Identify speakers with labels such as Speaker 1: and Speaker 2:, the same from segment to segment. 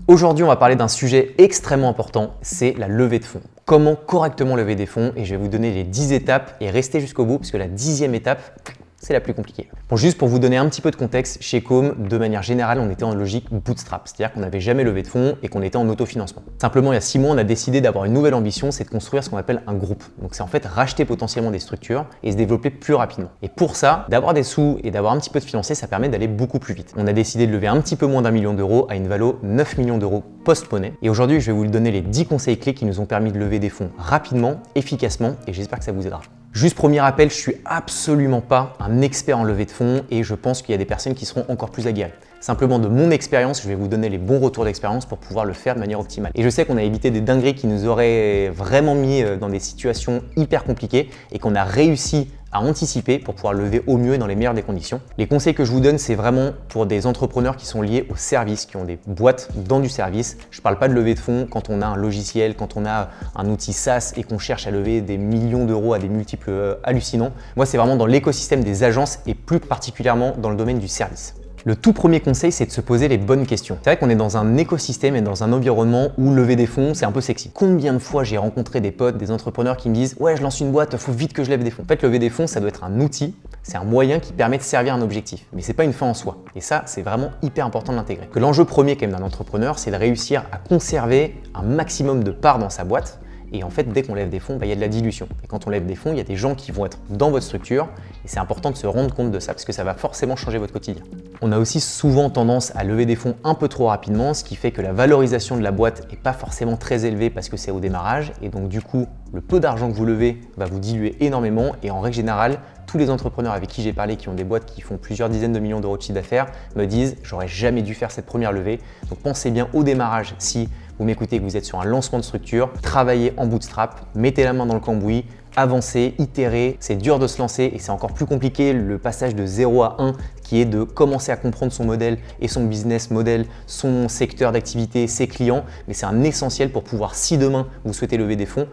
Speaker 1: Aujourd'hui, on va parler d'un sujet extrêmement important, c'est la levée de fonds. Comment correctement lever des fonds et je vais vous donner les 10 étapes et restez jusqu'au bout parce que la 10e étape, c'est la plus compliquée. Bon, juste pour vous donner un petit peu de contexte, chez Com, de manière générale, on était en logique bootstrap, c'est-à-dire qu'on n'avait jamais levé de fonds et qu'on était en autofinancement. Simplement, il y a 6 mois, on a décidé d'avoir une nouvelle ambition, c'est de construire ce qu'on appelle un groupe. Donc c'est en fait racheter potentiellement des structures et se développer plus rapidement. Et pour ça, d'avoir des sous et d'avoir un petit peu de financier, ça permet d'aller beaucoup plus vite. On a décidé de lever un petit peu moins d'1 million d'euros à une valo 9 millions d'euros post-money. Et aujourd'hui, je vais vous donner les 10 conseils clés qui nous ont permis de lever des fonds rapidement, efficacement et j'espère que ça vous aidera. Juste premier rappel, je suis absolument pas un expert en levée de fonds et je pense qu'il y a des personnes qui seront encore plus aguerries. Simplement de mon expérience, je vais vous donner les bons retours d'expérience pour pouvoir le faire de manière optimale. Et je sais qu'on a évité des dingueries qui nous auraient vraiment mis dans des situations hyper compliquées et qu'on a réussi à anticiper pour pouvoir lever au mieux et dans les meilleures des conditions. Les conseils que je vous donne, c'est vraiment pour des entrepreneurs qui sont liés au service, qui ont des boîtes dans du service. Je ne parle pas de levée de fonds quand on a un logiciel, quand on a un outil SaaS et qu'on cherche à lever des millions d'euros à des multiples hallucinants. Moi, c'est vraiment dans l'écosystème des agences et plus particulièrement dans le domaine du service. Le tout premier conseil, c'est de se poser les bonnes questions. C'est vrai qu'on est dans un écosystème et dans un environnement où lever des fonds, c'est un peu sexy. Combien de fois j'ai rencontré des potes, des entrepreneurs qui me disent « Ouais, je lance une boîte, faut vite que je lève des fonds ». En fait, lever des fonds, ça doit être un outil, c'est un moyen qui permet de servir un objectif. Mais c'est pas une fin en soi. Et ça, c'est vraiment hyper important de l'intégrer. Que l'enjeu premier quand même d'un entrepreneur, c'est de réussir à conserver un maximum de parts dans sa boîte. Et en fait, dès qu'on lève des fonds, il y a de la dilution. Et quand on lève des fonds, il y a des gens qui vont être dans votre structure. Et c'est important de se rendre compte de ça parce que ça va forcément changer votre quotidien. On a aussi souvent tendance à lever des fonds un peu trop rapidement, ce qui fait que la valorisation de la boîte n'est pas forcément très élevée parce que c'est au démarrage. Et donc du coup, le peu d'argent que vous levez va vous diluer énormément. Et en règle générale, tous les entrepreneurs avec qui j'ai parlé qui ont des boîtes qui font plusieurs dizaines de millions d'euros de chiffre d'affaires me disent « J'aurais jamais dû faire cette première levée ». Donc pensez bien au démarrage si vous m'écoutez et que vous êtes sur un lancement de structure, travaillez en bootstrap, mettez la main dans le cambouis, avancez, itérez. C'est dur de se lancer et c'est encore plus compliqué le passage de 0 à 1 qui est de commencer à comprendre son modèle et son business model, son secteur d'activité, ses clients. Mais c'est un essentiel pour pouvoir, si demain vous souhaitez lever des fonds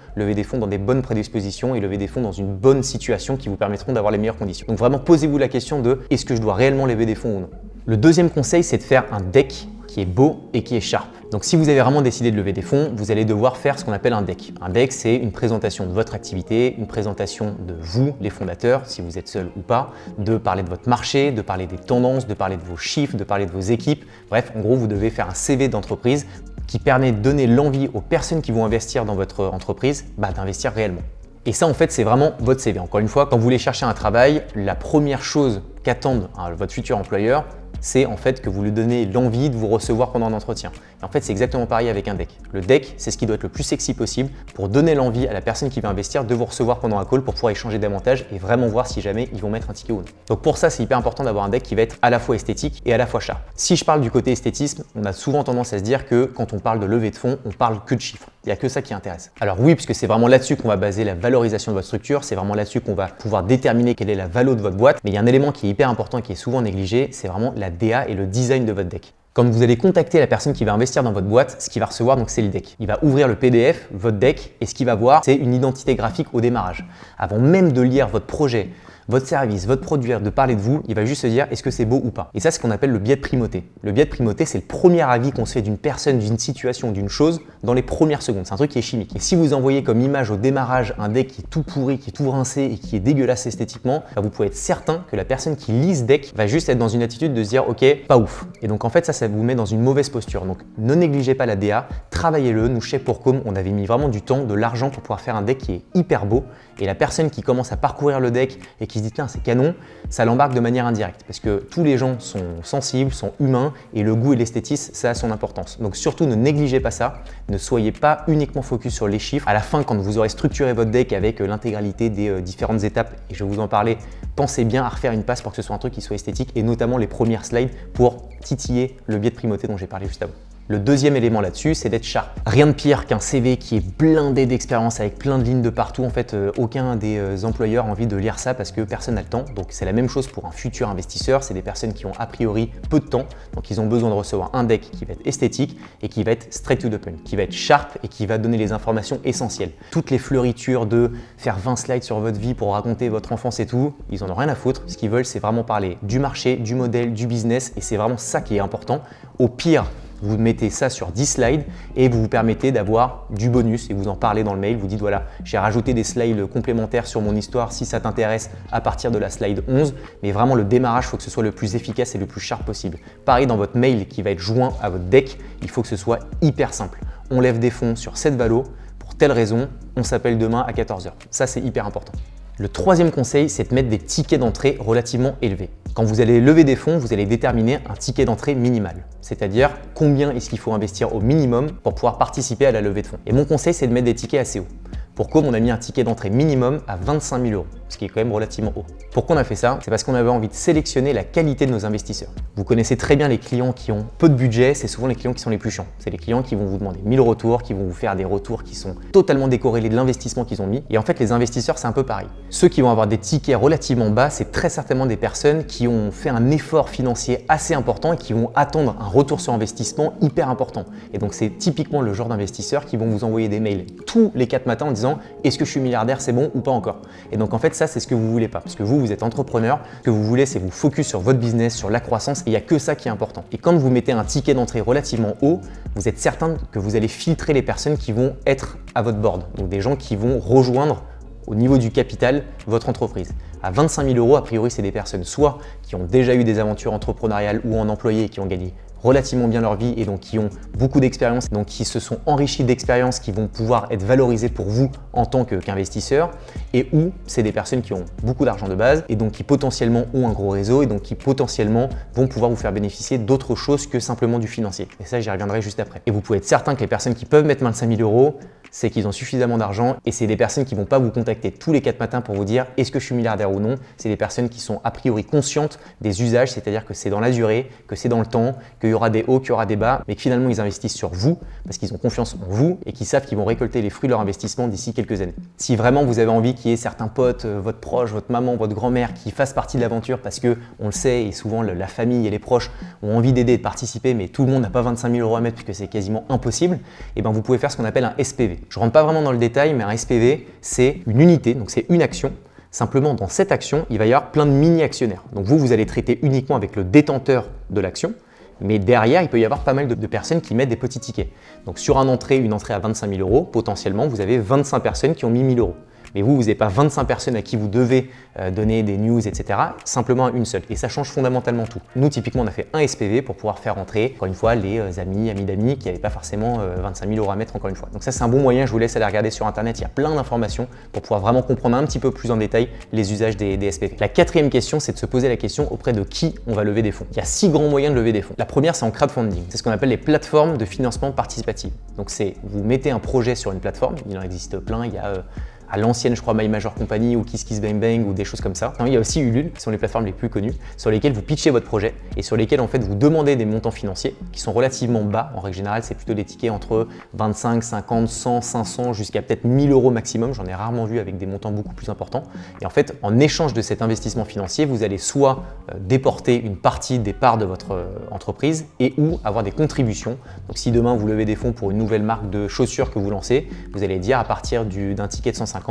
Speaker 1: dans des bonnes prédispositions et lever des fonds dans une bonne situation qui vous permettront d'avoir les meilleures conditions. Donc vraiment, posez-vous la question de est-ce que je dois réellement lever des fonds ou non? Le deuxième conseil, c'est de faire un deck qui est beau et qui est sharp. Donc si vous avez vraiment décidé de lever des fonds, vous allez devoir faire ce qu'on appelle un deck. Un deck, c'est une présentation de votre activité, une présentation de vous, les fondateurs, si vous êtes seul ou pas, de parler de votre marché, de parler des tendances, de parler de vos chiffres, de parler de vos équipes. Bref, en gros, vous devez faire un CV d'entreprise qui permet de donner l'envie aux personnes qui vont investir dans votre entreprise d'investir réellement. Et ça, en fait, c'est vraiment votre CV. Encore une fois, quand vous voulez chercher un travail, la première chose qu'attendent votre futur employeur, c'est en fait que vous lui donnez l'envie de vous recevoir pendant un entretien. Et en fait, c'est exactement pareil avec un deck. Le deck, c'est ce qui doit être le plus sexy possible pour donner l'envie à la personne qui va investir de vous recevoir pendant un call pour pouvoir échanger davantage et vraiment voir si jamais ils vont mettre un ticket ou non. Donc pour ça, c'est hyper important d'avoir un deck qui va être à la fois esthétique et à la fois sharp. Si je parle du côté esthétisme, on a souvent tendance à se dire que quand on parle de levée de fonds, on parle que de chiffres. Il n'y a que ça qui intéresse. Alors oui, puisque c'est vraiment là-dessus qu'on va baser la valorisation de votre structure, c'est vraiment là-dessus qu'on va pouvoir déterminer quelle est la valo de votre boîte. Mais il y a un élément qui est hyper important et qui est souvent négligé, c'est vraiment la DA et le design de votre deck. Quand vous allez contacter la personne qui va investir dans votre boîte, ce qu'il va recevoir, donc c'est le deck. Il va ouvrir le PDF, votre deck, et ce qu'il va voir, c'est une identité graphique au démarrage. Avant même de lire votre projet, votre service, votre produit, de parler de vous, il va juste se dire est-ce que c'est beau ou pas. Et ça, c'est ce qu'on appelle le biais de primauté. Le biais de primauté, c'est le premier avis qu'on se fait d'une personne, d'une situation, d'une chose dans les premières secondes. C'est un truc qui est chimique. Et si vous envoyez comme image au démarrage un deck qui est tout pourri, qui est tout rincé et qui est dégueulasse esthétiquement, vous pouvez être certain que la personne qui lit ce deck va juste être dans une attitude de se dire ok, pas ouf. Et donc en fait, ça vous met dans une mauvaise posture. Donc ne négligez pas la DA, travaillez-le. Nous, chez Pourcom, on avait mis vraiment du temps, de l'argent pour pouvoir faire un deck qui est hyper beau. Et la personne qui commence à parcourir le deck et qui se dit tiens, c'est canon, ça l'embarque de manière indirecte parce que tous les gens sont sensibles, sont humains et le goût et l'esthétisme, ça a son importance. Donc surtout, ne négligez pas ça, ne soyez pas uniquement focus sur les chiffres. À la fin, quand vous aurez structuré votre deck avec l'intégralité des différentes étapes, et je vais vous en parler, pensez bien à refaire une passe pour que ce soit un truc qui soit esthétique et notamment les premières slides pour titiller le biais de primauté dont j'ai parlé juste avant. Le deuxième élément là-dessus, c'est d'être sharp. Rien de pire qu'un CV qui est blindé d'expérience avec plein de lignes de partout. En fait, aucun des employeurs a envie de lire ça parce que personne n'a le temps. Donc c'est la même chose pour un futur investisseur. C'est des personnes qui ont a priori peu de temps. Donc ils ont besoin de recevoir un deck qui va être esthétique et qui va être straight to the point, qui va être sharp et qui va donner les informations essentielles. Toutes les fleuritures de faire 20 slides sur votre vie pour raconter votre enfance et tout, ils en ont rien à foutre. Ce qu'ils veulent, c'est vraiment parler du marché, du modèle, du business et c'est vraiment ça qui est important. Au pire, Vous mettez ça sur 10 slides et vous vous permettez d'avoir du bonus et vous en parlez dans le mail. Vous dites voilà, j'ai rajouté des slides complémentaires sur mon histoire si ça t'intéresse à partir de la slide 11. Mais vraiment, le démarrage, il faut que ce soit le plus efficace et le plus sharp possible. Pareil, dans votre mail qui va être joint à votre deck, il faut que ce soit hyper simple. On lève des fonds sur cette valo pour telle raison, on s'appelle demain à 14 h. Ça, c'est hyper important. Le troisième conseil, c'est de mettre des tickets d'entrée relativement élevés. Quand vous allez lever des fonds, vous allez déterminer un ticket d'entrée minimal, c'est-à-dire combien est-ce qu'il faut investir au minimum pour pouvoir participer à la levée de fonds. Et mon conseil, c'est de mettre des tickets assez hauts. Pour cause, on a mis un ticket d'entrée minimum à 25 000 €, ce qui est quand même relativement haut. Pourquoi on a fait ça? C'est parce qu'on avait envie de sélectionner la qualité de nos investisseurs. Vous connaissez très bien les clients qui ont peu de budget, c'est souvent les clients qui sont les plus chiants. C'est les clients qui vont vous demander 1000 retours, qui vont vous faire des retours qui sont totalement décorrélés de l'investissement qu'ils ont mis. Et en fait, les investisseurs, c'est un peu pareil. Ceux qui vont avoir des tickets relativement bas, c'est très certainement des personnes qui ont fait un effort financier assez important et qui vont attendre un retour sur investissement hyper important. Et donc, c'est typiquement le genre d'investisseurs qui vont vous envoyer des mails tous les 4 matins en disant est-ce que je suis milliardaire, c'est bon ou pas encore? Et donc en fait ça c'est ce que vous voulez pas, parce que vous êtes entrepreneur, ce que vous voulez c'est vous focus sur votre business, sur la croissance, et il n'y a que ça qui est important. Et quand vous mettez un ticket d'entrée relativement haut, vous êtes certain que vous allez filtrer les personnes qui vont être à votre board, donc des gens qui vont rejoindre au niveau du capital votre entreprise. À 25 000 €, a priori c'est des personnes soit qui ont déjà eu des aventures entrepreneuriales ou en employé et qui ont gagné relativement bien leur vie et donc qui ont beaucoup d'expérience, donc qui se sont enrichis d'expériences qui vont pouvoir être valorisées pour vous en tant qu'investisseur, et ou c'est des personnes qui ont beaucoup d'argent de base et donc qui potentiellement ont un gros réseau et donc qui potentiellement vont pouvoir vous faire bénéficier d'autre chose que simplement du financier. Et ça, j'y reviendrai juste après. Et vous pouvez être certain que les personnes qui peuvent mettre 25 000 €, c'est qu'ils ont suffisamment d'argent et c'est des personnes qui ne vont pas vous contacter tous les 4 matins pour vous dire est-ce que je suis milliardaire ou non. C'est des personnes qui sont a priori conscientes des usages, c'est-à-dire que c'est dans la durée, que c'est dans le temps, qu'il y aura des hauts, qu'il y aura des bas, mais que finalement ils investissent sur vous parce qu'ils ont confiance en vous et qu'ils savent qu'ils vont récolter les fruits de leur investissement d'ici quelques années. Si vraiment vous avez envie qu'il y ait certains potes, votre proche, votre maman, votre grand-mère qui fassent partie de l'aventure parce que on le sait et souvent la famille et les proches ont envie d'aider et de participer, mais tout le monde n'a pas 25 000 € à mettre puisque c'est quasiment impossible, et ben vous pouvez faire ce qu'on appelle un SPV. Je rentre pas vraiment dans le détail, mais un SPV, c'est une unité, donc c'est une action. Simplement, dans cette action, il va y avoir plein de mini-actionnaires. Donc vous allez traiter uniquement avec le détenteur de l'action, mais derrière, il peut y avoir pas mal de personnes qui mettent des petits tickets. Donc sur une entrée à 25 000 €, potentiellement, vous avez 25 personnes qui ont mis 1 000 €. Mais vous n'avez pas 25 personnes à qui vous devez donner des news, etc. Simplement une seule. Et ça change fondamentalement tout. Nous, typiquement, on a fait un SPV pour pouvoir faire entrer, encore une fois, les amis d'amis qui n'avaient pas forcément 25 000 € à mettre, encore une fois. Donc ça, c'est un bon moyen. Je vous laisse aller regarder sur Internet. Il y a plein d'informations pour pouvoir vraiment comprendre un petit peu plus en détail les usages des SPV. La quatrième question, c'est de se poser la question auprès de qui on va lever des fonds. Il y a 6 grands moyens de lever des fonds. La première, c'est en crowdfunding. C'est ce qu'on appelle les plateformes de financement participatif. Donc c'est, vous mettez un projet sur une plateforme. Il en existe plein. Il y a à l'ancienne, je crois, My Major Company ou KissKissBangBang ou des choses comme ça. Il y a aussi Ulule, qui sont les plateformes les plus connues, sur lesquelles vous pitchez votre projet et sur lesquelles en fait vous demandez des montants financiers qui sont relativement bas. En règle générale, c'est plutôt des tickets entre 25, 50, 100, 500 jusqu'à peut-être 1000 € maximum. J'en ai rarement vu avec des montants beaucoup plus importants. Et en fait, en échange de cet investissement financier, vous allez soit déporter une partie des parts de votre entreprise et ou avoir des contributions. Donc si demain vous levez des fonds pour une nouvelle marque de chaussures que vous lancez, vous allez dire à partir d'un ticket de 150,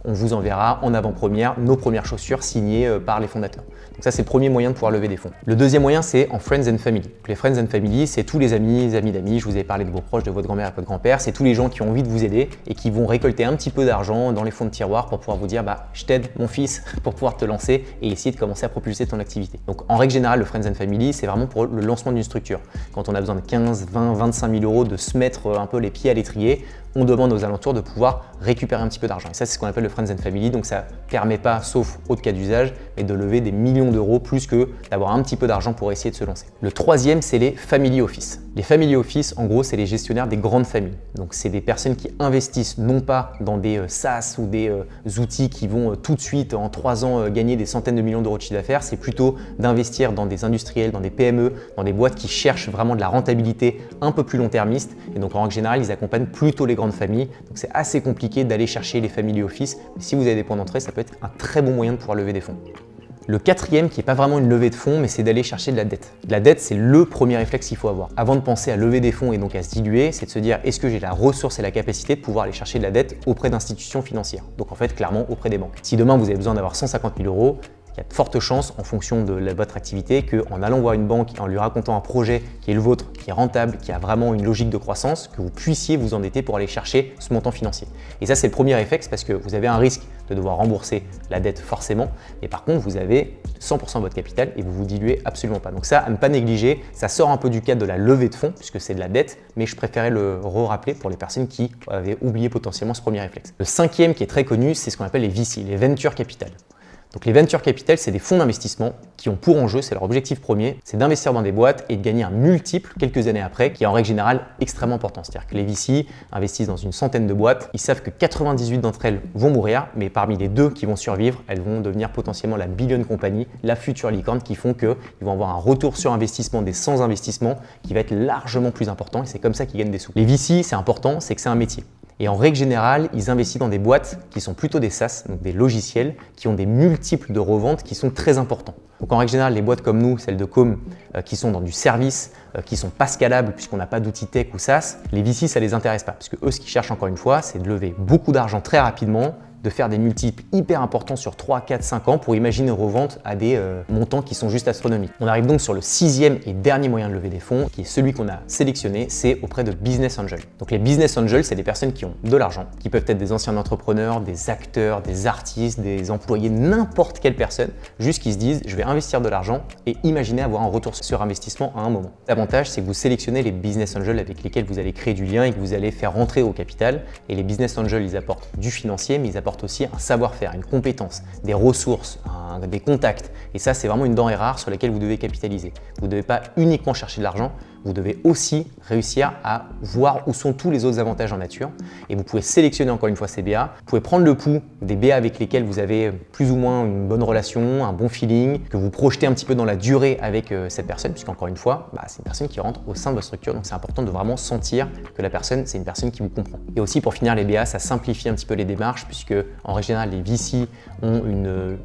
Speaker 1: on vous enverra en avant-première nos premières chaussures signées par les fondateurs. Donc ça, c'est le premier moyen de pouvoir lever des fonds. Le deuxième moyen, c'est en Friends and Family. Les Friends and Family, c'est tous les amis d'amis. Je vous ai parlé de vos proches, de votre grand-mère et de votre grand-père. C'est tous les gens qui ont envie de vous aider et qui vont récolter un petit peu d'argent dans les fonds de tiroir pour pouvoir vous dire je t'aide mon fils pour pouvoir te lancer et essayer de commencer à propulser ton activité. Donc en règle générale, le Friends and Family, c'est vraiment pour le lancement d'une structure. Quand on a besoin de 15, 20, 25 000 € de se mettre un peu les pieds à l'étrier, on demande aux alentours de pouvoir récupérer un petit peu d'argent. Et ça, c'est ce qu'on appelle le Friends and Family. Donc ça ne permet pas, sauf autre cas d'usage, mais de lever des millions d'euros plus que d'avoir un petit peu d'argent pour essayer de se lancer. Le troisième, c'est les Family Office. Les Family Office, en gros, c'est les gestionnaires des grandes familles. Donc c'est des personnes qui investissent non pas dans des SaaS ou des outils qui vont tout de suite, en 3 ans, gagner des centaines de millions d'euros de chiffre d'affaires. C'est plutôt d'investir dans des industriels, dans des PME, dans des boîtes qui cherchent vraiment de la rentabilité un peu plus long-termiste. Et donc en règle générale, ils accompagnent plutôt les grandes familles. Donc c'est assez compliqué d'aller chercher les Family Office. Mais si vous avez des points d'entrée, ça peut être un très bon moyen de pouvoir lever des fonds. Le quatrième, qui n'est pas vraiment une levée de fonds, mais c'est d'aller chercher de la dette. La dette, c'est le premier réflexe qu'il faut avoir. Avant de penser à lever des fonds et donc à se diluer, c'est de se dire est-ce que j'ai la ressource et la capacité de pouvoir aller chercher de la dette auprès d'institutions financières. Donc en fait, clairement, auprès des banques. Si demain, vous avez besoin d'avoir 150 000 €, Il y a de fortes chances, en fonction de votre activité, qu'en allant voir une banque et en lui racontant un projet qui est le vôtre, qui est rentable, qui a vraiment une logique de croissance, que vous puissiez vous endetter pour aller chercher ce montant financier. Et ça, c'est le premier réflexe parce que vous avez un risque de devoir rembourser la dette forcément, mais par contre, vous avez 100% de votre capital et vous vous diluez absolument pas. Donc ça, à ne pas négliger, ça sort un peu du cadre de la levée de fonds puisque c'est de la dette, mais je préférais le rappeler pour les personnes qui avaient oublié potentiellement ce premier réflexe. Le cinquième qui est très connu, c'est ce qu'on appelle les VC, les Venture Capital. Donc les venture capital, c'est des fonds d'investissement qui ont pour enjeu, c'est leur objectif premier, c'est d'investir dans des boîtes et de gagner un multiple quelques années après, qui est en règle générale extrêmement important. C'est-à-dire que les VC investissent dans une centaine de boîtes, ils savent que 98 d'entre elles vont mourir, mais parmi les 2 qui vont survivre, elles vont devenir potentiellement la billion company, la future licorne, qui font qu'ils vont avoir un retour sur investissement des 100 investissements qui va être largement plus important et c'est comme ça qu'ils gagnent des sous. Les VC, c'est important, c'est que c'est un métier. Et en règle générale, ils investissent dans des boîtes qui sont plutôt des SaaS, donc des logiciels, qui ont des multiples de revente qui sont très importants. Donc en règle générale, les boîtes comme nous, celles de Com, qui sont dans du service, qui sont pas scalables puisqu'on n'a pas d'outils tech ou SaaS, les VC, ça les intéresse pas. Parce que eux, ce qu'ils cherchent encore une fois, c'est de lever beaucoup d'argent très rapidement, de faire des multiples hyper importants sur 3, 4, 5 ans pour imaginer une revente à des montants qui sont juste astronomiques. On arrive donc sur le 6e et dernier moyen de lever des fonds, qui est celui qu'on a sélectionné, c'est auprès de business angels. Donc les business angels, c'est des personnes qui ont de l'argent, qui peuvent être des anciens entrepreneurs, des acteurs, des artistes, des employés, n'importe quelle personne, juste qui se disent je vais investir de l'argent et imaginer avoir un retour sur investissement à un moment. L'avantage, c'est que vous sélectionnez les business angels avec lesquels vous allez créer du lien et que vous allez faire rentrer au capital. Et les business angels, ils apportent du financier, mais ils apportent aussi un savoir-faire, une compétence, des ressources, des contacts. Et ça, c'est vraiment une denrée rare sur laquelle vous devez capitaliser. Vous ne devez pas uniquement chercher de l'argent, vous devez aussi réussir à voir où sont tous les autres avantages en nature. Et vous pouvez sélectionner encore une fois ces BA. Vous pouvez prendre le pouls des BA avec lesquels vous avez plus ou moins une bonne relation, un bon feeling, que vous projetez un petit peu dans la durée avec cette personne, puisqu'encore une fois, c'est une personne qui rentre au sein de votre structure. Donc c'est important de vraiment sentir que la personne, c'est une personne qui vous comprend. Et aussi pour finir, les BA, ça simplifie un petit peu les démarches, puisque en règle générale, les VC ont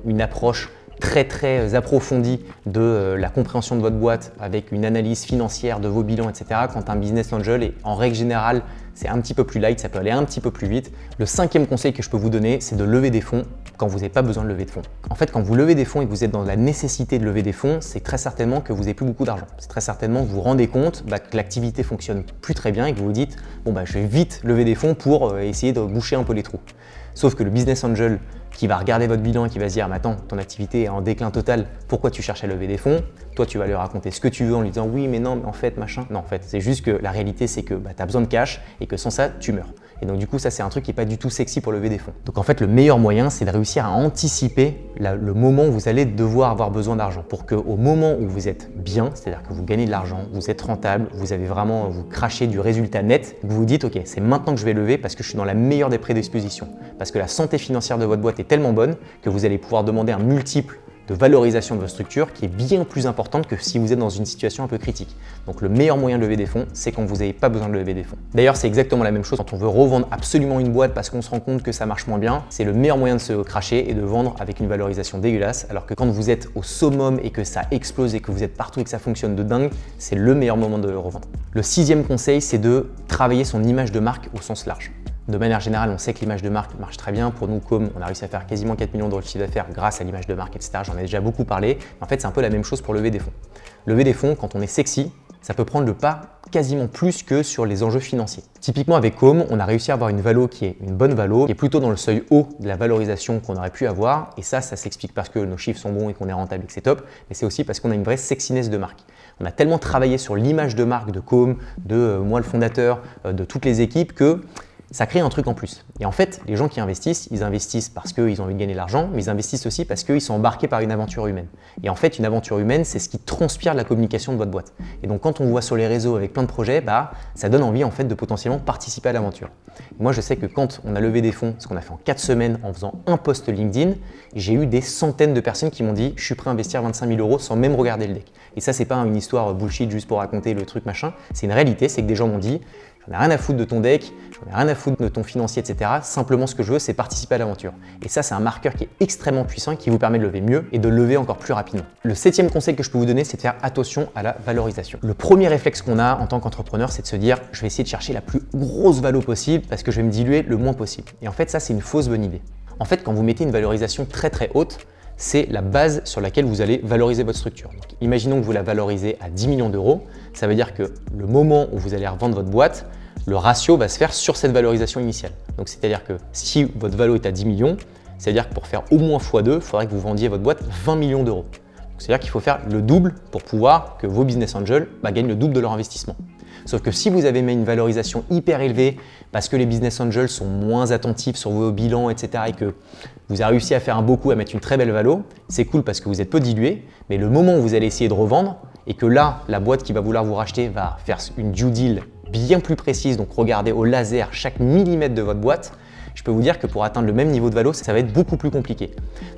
Speaker 1: une approche très approfondie de la compréhension de votre boîte avec une analyse financière de vos bilans, etc. Quand un business angel est en règle générale, c'est un petit peu plus light, ça peut aller un petit peu plus vite. Le 5e conseil que je peux vous donner, c'est de lever des fonds quand vous n'avez pas besoin de lever de fonds. En fait, quand vous levez des fonds et que vous êtes dans la nécessité de lever des fonds, c'est très certainement que vous n'avez plus beaucoup d'argent. C'est très certainement que vous vous rendez compte que l'activité fonctionne plus très bien et que vous vous dites bon je vais vite lever des fonds pour essayer de boucher un peu les trous. Sauf que le business angel qui va regarder votre bilan et qui va se dire mais attends, ton activité est en déclin total, pourquoi tu cherches à lever des fonds? Toi, tu vas lui raconter ce que tu veux en lui disant oui, mais non, mais en fait, machin. Non, en fait, c'est juste que la réalité, c'est que tu as besoin de cash et que sans ça, tu meurs. Et donc, du coup, ça, c'est un truc qui n'est pas du tout sexy pour lever des fonds. Donc, en fait, le meilleur moyen, c'est de réussir à anticiper le moment où vous allez devoir avoir besoin d'argent pour qu'au moment où vous êtes bien, c'est-à-dire que vous gagnez de l'argent, vous êtes rentable, vous avez vraiment, vous crachez du résultat net, vous vous dites, ok, c'est maintenant que je vais lever parce que je suis dans la meilleure des prédispositions. Parce que la santé financière de votre boîte est tellement bonne que vous allez pouvoir demander un multiple de valorisation de votre structure qui est bien plus importante que si vous êtes dans une situation un peu critique. Donc le meilleur moyen de lever des fonds, c'est quand vous n'avez pas besoin de lever des fonds. D'ailleurs, c'est exactement la même chose quand on veut revendre absolument une boîte parce qu'on se rend compte que ça marche moins bien. C'est le meilleur moyen de se cracher et de vendre avec une valorisation dégueulasse, alors que quand vous êtes au summum et que ça explose et que vous êtes partout et que ça fonctionne de dingue, c'est le meilleur moment de revendre. Le 6e conseil, c'est de travailler son image de marque au sens large. De manière générale, on sait que l'image de marque marche très bien. Pour nous, Com, on a réussi à faire quasiment 4 millions d'euros de chiffre d'affaires grâce à l'image de marque, etc. J'en ai déjà beaucoup parlé. En fait, c'est un peu la même chose pour lever des fonds. Lever des fonds, quand on est sexy, ça peut prendre le pas quasiment plus que sur les enjeux financiers. Typiquement avec Com, on a réussi à avoir une valo qui est une bonne valo, qui est plutôt dans le seuil haut de la valorisation qu'on aurait pu avoir. Et ça s'explique parce que nos chiffres sont bons et qu'on est rentable et que c'est top. Mais c'est aussi parce qu'on a une vraie sexiness de marque. On a tellement travaillé sur l'image de marque de Com, de moi le fondateur, de toutes les équipes que ça crée un truc en plus. Et en fait, les gens qui investissent, ils investissent parce qu'ils ont envie de gagner de l'argent, mais ils investissent aussi parce qu'ils sont embarqués par une aventure humaine. Et en fait, une aventure humaine, c'est ce qui transpire la communication de votre boîte. Et donc, quand on voit sur les réseaux avec plein de projets, ça donne envie en fait de potentiellement participer à l'aventure. Moi, je sais que quand on a levé des fonds, ce qu'on a fait en 4 semaines en faisant un post LinkedIn, j'ai eu des centaines de personnes qui m'ont dit « je suis prêt à investir 25 000 € sans même regarder le deck ». Et ça, c'est pas une histoire bullshit juste pour raconter le truc machin, c'est une réalité, c'est que des gens m'ont dit j'en ai rien à foutre de ton deck, j'en ai rien à foutre de ton financier, etc. Simplement, ce que je veux, c'est participer à l'aventure. Et ça, c'est un marqueur qui est extrêmement puissant et qui vous permet de lever mieux et de lever encore plus rapidement. Le 7e conseil que je peux vous donner, c'est de faire attention à la valorisation. Le premier réflexe qu'on a en tant qu'entrepreneur, c'est de se dire, je vais essayer de chercher la plus grosse valo possible parce que je vais me diluer le moins possible. Et en fait, ça, c'est une fausse bonne idée. En fait, quand vous mettez une valorisation très haute, c'est la base sur laquelle vous allez valoriser votre structure. Donc, imaginons que vous la valorisez à 10 millions d'euros. Ça veut dire que le moment où vous allez revendre votre boîte, le ratio va se faire sur cette valorisation initiale. Donc, c'est-à-dire que si votre valo est à 10 millions, c'est-à-dire que pour faire au moins x2, il faudrait que vous vendiez votre boîte 20 millions d'euros. C'est-à-dire qu'il faut faire le double pour pouvoir que vos business angels gagnent le double de leur investissement. Sauf que si vous avez mis une valorisation hyper élevée parce que les business angels sont moins attentifs sur vos bilans, etc. et que vous avez réussi à faire un beau coup, à mettre une très belle valo, c'est cool parce que vous êtes peu dilué, mais le moment où vous allez essayer de revendre et que là, la boîte qui va vouloir vous racheter va faire une due deal bien plus précise, donc regardez au laser chaque millimètre de votre boîte, je peux vous dire que pour atteindre le même niveau de valo, ça va être beaucoup plus compliqué.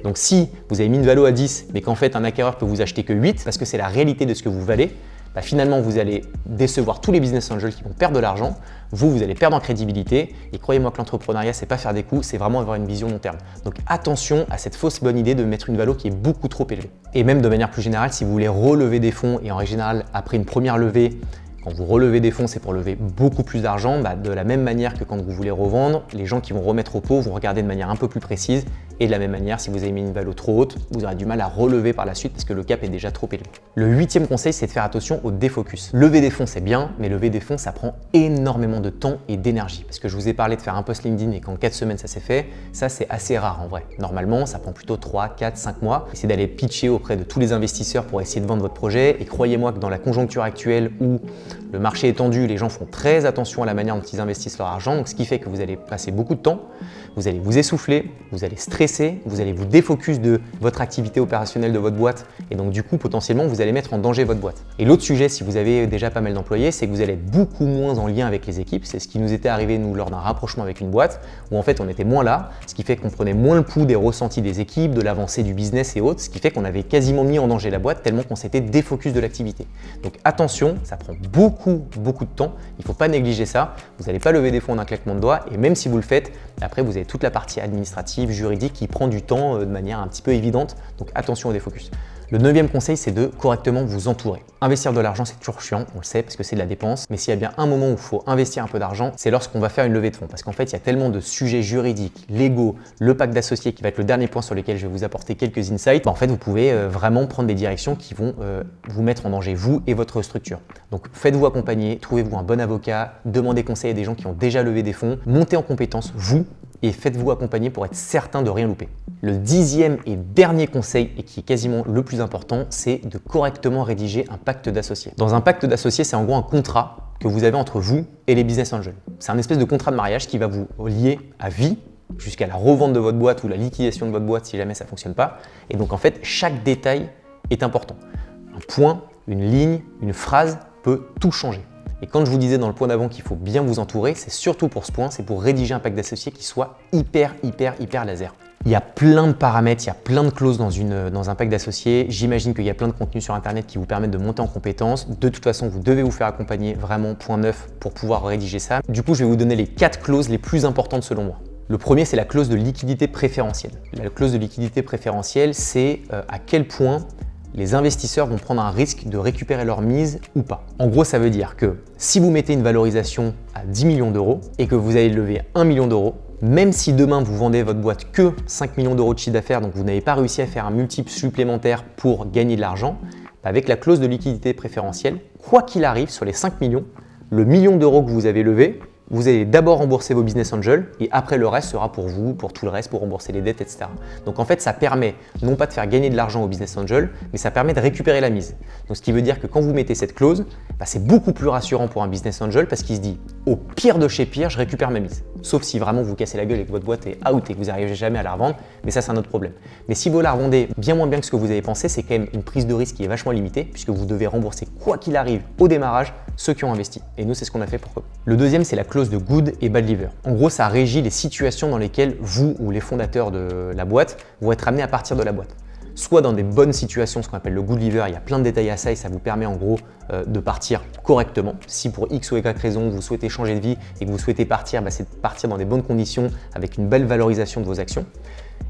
Speaker 1: Donc si vous avez mis une valo à 10, mais qu'en fait un acquéreur peut vous acheter que 8, parce que c'est la réalité de ce que vous valez, finalement vous allez décevoir tous les business angels qui vont perdre de l'argent, vous allez perdre en crédibilité, et croyez-moi que l'entrepreneuriat, c'est pas faire des coups, c'est vraiment avoir une vision long terme. Donc attention à cette fausse bonne idée de mettre une valo qui est beaucoup trop élevée. Et même de manière plus générale, si vous voulez relever des fonds, et en règle générale, après une première levée, quand vous relevez des fonds, c'est pour lever beaucoup plus d'argent. De la même manière que quand vous voulez revendre, les gens qui vont remettre au pot vont regarder de manière un peu plus précise. Et de la même manière, si vous avez mis une valo trop haute, vous aurez du mal à relever par la suite parce que le cap est déjà trop élevé. Le 8e conseil, c'est de faire attention au défocus. Lever des fonds, c'est bien, mais lever des fonds, ça prend énormément de temps et d'énergie. Parce que je vous ai parlé de faire un post LinkedIn et qu'en 4 semaines, ça s'est fait. Ça, c'est assez rare en vrai. Normalement, ça prend plutôt 3, 4, 5 mois. Essayez d'aller pitcher auprès de tous les investisseurs pour essayer de vendre votre projet. Et croyez-moi que dans la conjoncture actuelle où le marché est tendu, les gens font très attention à la manière dont ils investissent leur argent. Donc, ce qui fait que vous allez passer beaucoup de temps, vous allez vous essouffler, vous allez stresser, vous allez vous défocus de votre activité opérationnelle de votre boîte et donc du coup potentiellement vous allez mettre en danger votre boîte. Et l'autre sujet, si vous avez déjà pas mal d'employés, c'est que vous allez être beaucoup moins en lien avec les équipes. C'est ce qui nous était arrivé nous lors d'un rapprochement avec une boîte où en fait on était moins là, ce qui fait qu'on prenait moins le pouls des ressentis des équipes, de l'avancée du business et autres, ce qui fait qu'on avait quasiment mis en danger la boîte tellement qu'on s'était défocus de l'activité. Donc attention, ça prend beaucoup de temps, il ne faut pas négliger ça. Vous n'allez pas lever des fonds en un claquement de doigts et même si vous le faites, après vous avez toute la partie administrative, juridique qui prend du temps de manière un petit peu évidente, donc attention au défocus. Le 9e conseil, c'est de correctement vous entourer. Investir de l'argent, c'est toujours chiant, on le sait, parce que c'est de la dépense, mais s'il y a bien un moment où il faut investir un peu d'argent, c'est lorsqu'on va faire une levée de fonds, parce qu'en fait, il y a tellement de sujets juridiques, légaux, le pacte d'associés qui va être le dernier point sur lequel je vais vous apporter quelques insights, en fait, vous pouvez vraiment prendre des directions qui vont vous mettre en danger, vous et votre structure. Donc, faites-vous accompagner, trouvez-vous un bon avocat, demandez conseil à des gens qui ont déjà levé des fonds, montez en compétences, vous, et faites-vous accompagner pour être certain de rien louper. Le 10e et dernier conseil, et qui est quasiment le plus important, c'est de correctement rédiger un pacte d'associés. Dans un pacte d'associés, c'est en gros un contrat que vous avez entre vous et les business angels. C'est un espèce de contrat de mariage qui va vous lier à vie jusqu'à la revente de votre boîte ou la liquidation de votre boîte si jamais ça ne fonctionne pas. Et donc en fait, chaque détail est important. Un point, une ligne, une phrase peut tout changer. Et quand je vous disais dans le point d'avant qu'il faut bien vous entourer, c'est surtout pour ce point, c'est pour rédiger un pacte d'associés qui soit hyper laser. Il y a plein de paramètres, il y a plein de clauses dans un pacte d'associés. J'imagine qu'il y a plein de contenus sur Internet qui vous permettent de monter en compétences. De toute façon, vous devez vous faire accompagner vraiment point neuf pour pouvoir rédiger ça. Du coup, je vais vous donner les 4 clauses les plus importantes selon moi. Le premier, c'est la clause de liquidité préférentielle. La clause de liquidité préférentielle, c'est à quel point les investisseurs vont prendre un risque de récupérer leur mise ou pas. En gros, ça veut dire que si vous mettez une valorisation à 10 millions d'euros et que vous allez lever 1 million d'euros, même si demain vous vendez votre boîte que 5 millions d'euros de chiffre d'affaires, donc vous n'avez pas réussi à faire un multiple supplémentaire pour gagner de l'argent, avec la clause de liquidité préférentielle, quoi qu'il arrive sur les 5 millions, le million d'euros que vous avez levé, vous allez d'abord rembourser vos business angels et après le reste sera pour vous, pour tout le reste, pour rembourser les dettes, etc. Donc en fait, ça permet non pas de faire gagner de l'argent aux business angels, mais ça permet de récupérer la mise. Donc ce qui veut dire que quand vous mettez cette clause, c'est beaucoup plus rassurant pour un business angel parce qu'il se dit au pire de chez pire, je récupère ma mise. Sauf si vraiment vous cassez la gueule et que votre boîte est out et que vous n'arrivez jamais à la revendre, mais ça c'est un autre problème. Mais si vous la revendez bien moins bien que ce que vous avez pensé, c'est quand même une prise de risque qui est vachement limitée puisque vous devez rembourser quoi qu'il arrive au démarrage ceux qui ont investi. Et nous, c'est ce qu'on a fait pour eux. Le deuxième, c'est la clause de good et bad liver. En gros, ça régit les situations dans lesquelles vous ou les fondateurs de la boîte vont être amenés à partir de la boîte. Soit dans des bonnes situations, ce qu'on appelle le good liver, il y a plein de détails à ça et ça vous permet en gros de partir correctement. Si pour X ou Y raison, vous souhaitez changer de vie et que vous souhaitez partir, c'est de partir dans des bonnes conditions avec une belle valorisation de vos actions.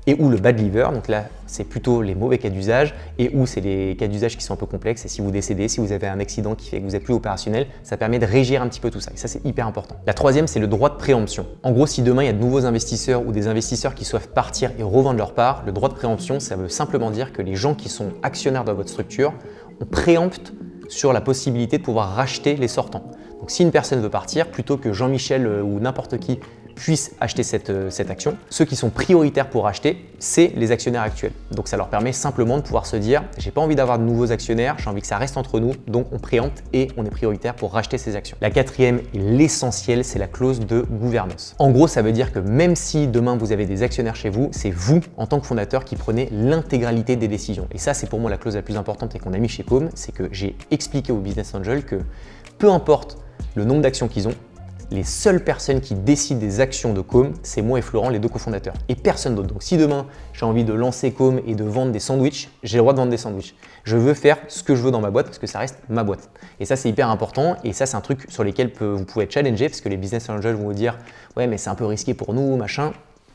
Speaker 1: et ou le bad liver, donc là c'est plutôt les mauvais cas d'usage, et ou c'est les cas d'usage qui sont un peu complexes, et si vous décédez, si vous avez un accident qui fait que vous n'êtes plus opérationnel, ça permet de régir un petit peu tout ça, et ça c'est hyper important. La troisième, c'est le droit de préemption. En gros, si demain il y a de nouveaux investisseurs ou des investisseurs qui souhaitent partir et revendre leur part, le droit de préemption, ça veut simplement dire que les gens qui sont actionnaires dans votre structure, on préempte sur la possibilité de pouvoir racheter les sortants. Donc si une personne veut partir, plutôt que Jean-Michel ou n'importe qui puissent acheter cette action. Ceux qui sont prioritaires pour acheter, c'est les actionnaires actuels. Donc ça leur permet simplement de pouvoir se dire « j'ai pas envie d'avoir de nouveaux actionnaires, j'ai envie que ça reste entre nous, donc on préempte et on est prioritaire pour racheter ces actions ». La quatrième et l'essentiel, c'est la clause de gouvernance. En gros, ça veut dire que même si demain vous avez des actionnaires chez vous, c'est vous, en tant que fondateur, qui prenez l'intégralité des décisions. Et ça, c'est pour moi la clause la plus importante et qu'on a mis chez Com, c'est que j'ai expliqué aux business angels que peu importe le nombre d'actions qu'ils ont, les seules personnes qui décident des actions de Com, c'est moi et Florent, les deux cofondateurs, et personne d'autre. Donc si demain j'ai envie de lancer Com et de vendre des sandwichs, j'ai le droit de vendre des sandwichs. Je veux faire ce que je veux dans ma boîte parce que ça reste ma boîte. Et ça, c'est hyper important, et ça, c'est un truc sur lequel vous pouvez être challengé parce que les business angels vont vous dire « ouais, mais c'est un peu risqué pour nous, machin ».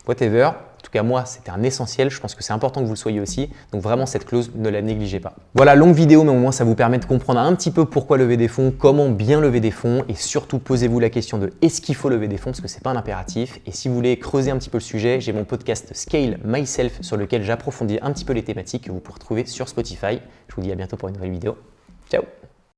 Speaker 1: Whatever. En tout cas, moi, c'était un essentiel. Je pense que c'est important que vous le soyez aussi. Donc vraiment, cette clause, ne la négligez pas. Voilà, longue vidéo, mais au moins, ça vous permet de comprendre un petit peu pourquoi lever des fonds, comment bien lever des fonds, et surtout, posez-vous la question de est-ce qu'il faut lever des fonds, parce que c'est pas un impératif. Et si vous voulez creuser un petit peu le sujet, j'ai mon podcast Scale Myself sur lequel j'approfondis un petit peu les thématiques que vous pourrez trouver sur Spotify. Je vous dis à bientôt pour une nouvelle vidéo. Ciao!